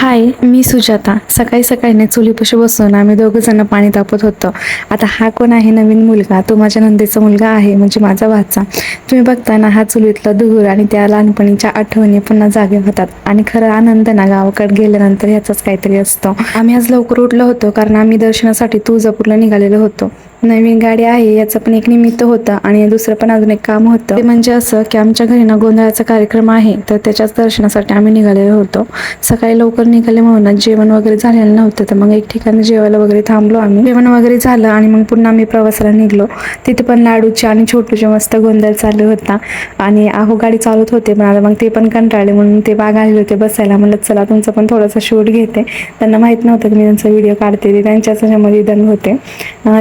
हाय, मी सुजाता. सकाळी सकाळी ना चुलीपाशी बसून आम्ही दोघं जण पाणी तापत होतो. आता हा कोण आहे नवीन मुलगा? तो माझ्या नंदेचा मुलगा आहे, म्हणजे माझा भाचा. तुम्ही बघता ना, हा चुलीतला धूर आणि त्या लहानपणीच्या आठवणी पुन्हा जागे होतात. आणि खरं आनंद ना गावाकडे गेल्यानंतर ह्याचाच काहीतरी असतो. आम्ही आज लवकर उठलो होतो कारण आम्ही दर्शनासाठी तुळजापूरला निघालेलो होतो. नवीन गाडी आहे याचं पण एक निमित्त होतं आणि दुसरं पण अजून एक काम होतं. ते म्हणजे असं की आमच्या घरी ना गोंधळाचा कार्यक्रम आहे, तर त्याच्याच दर्शनासाठी आम्ही निघालेलो होतो. सकाळी लवकर निघाल्यामुळे जेवण वगैरे झालेलं नव्हतं, तर मग एक ठिकाणी जेवायला वगैरे थांबलो आम्ही. जेवण वगैरे झालं आणि मग पुन्हा आम्ही प्रवासाला निघलो. तिथे पण लाडूचे आणि छोटूचे मस्त गोंधळ चालू होता आणि आहो गाडी चालवत होते, पण आता मग ते पण कंटाळले म्हणून ते बाग आले होते बसायला. म्हणलं चला तुमचं पण थोडासा शूट घेते. त्यांना माहित नव्हतं की मी त्यांचा व्हिडिओ काढते, ते त्यांच्याच ह्याच्यामध्ये दंग होते.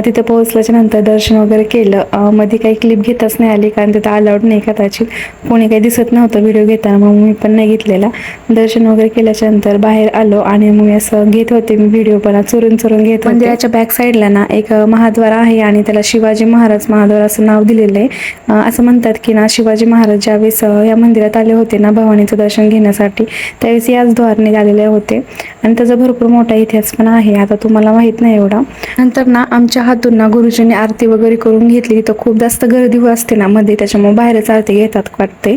तिथे पोहोचल्याच्या नंतर दर्शन वगैरे केलं. मध्ये काही क्लिप घेताच नाही आली कारण तिथं अलाउड नाही कदाचित, कोणी काही दिसत नव्हतं व्हिडिओ घेताना, मग मी पण नाही घेतलेला. दर्शन वगैरे केल्याच्या नंतर बाहेर आलो आणि मग असं घेत होते मी व्हिडिओ, पण चुरून चुरून घेत होते. मंदिराच्या बॅक साईडला ना एक महाद्वार आहे आणि त्याला शिवाजी महाराज महाद्वार असं नाव दिलेलं आहे. असं म्हणतात की ना, शिवाजी महाराज ज्यावेळेस या मंदिरात आले होते ना भवानीचं दर्शन घेण्यासाठी, त्यावेळेस याच द्वारने आलेले होते आणि त्याचा भरपूर मोठा इतिहास पण आहे. आता तुम्हाला माहित नाही एवढा. नंतर ना आमच्या हातून ना गुरुजींनी आरती वगैरे करून घेतली. तर खूप जास्त गर्दी असते ना मध्ये, त्याच्यामुळे बाहेरच आरती घेतात वाटते.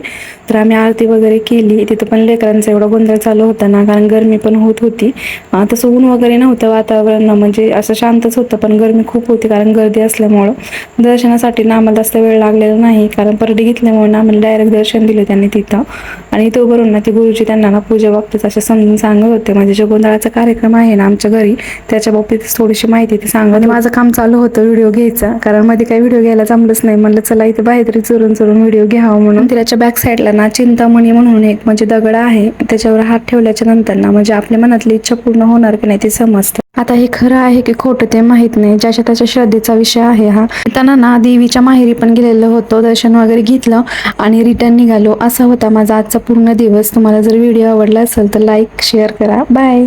तर आम्ही आरती वगैरे केली. तिथं पण लेकरांचा एवढा गोंधळ चालू होता ना, कारण गरमी पण होत होती. तसं ऊन वगैरे नव्हतं वातावरण, म्हणजे असं शांतच होतं, पण गरमी खूप होती कारण गर्दी असल्यामुळं. दर्शनासाठी ना आम्हाला जास्त वेळ लागलेला नाही कारण परडी घेतल्यामुळे ना आम्हाला डायरेक्ट दर्शन दिले त्यांनी तिथं. आणि तो बरोबर ना ते गुरुजी त्यांना ना पूजा बाबतीत असे समजून सांगत होते. म्हणजे जो गोंधळाचा कार्यक्रम आहे ना आमच्या घरी, त्याच्या बाबतीत थोडीशी माहिती ते सांगत. माझं काम चालू होतं व्हिडिओ घ्यायचं, कारण मध्ये काही व्हिडिओ घ्यायला जमलंच नाही. म्हणलं चला इथे बाहेर तरी चुरून चुरून व्हिडिओ घ्यावा म्हणून. मंदिराच्या बॅक साईडला ना चिंतामणी म्हणून एक म्हणजे दगड आहे, त्याच्यावर हात ठेवल्याच्या नंतर ना म्हणजे आपल्या मनातली इच्छा पूर्ण होणार की नाही ते समजते. आता हे खरं आहे की खोटं ते माहित नाही, ज्याच्या त्याच्या श्रद्धेचा विषय आहे हा. त्यांना ना देवीच्या माहेरी पण गेलेलो होतो, दर्शन वगैरे घेतलं आणि रिटर्न निघालो. असा होता माझा आजचा पूर्ण दिवस. तुम्हाला जर व्हिडिओ आवडला असेल तर लाईक शेअर करा. बाय.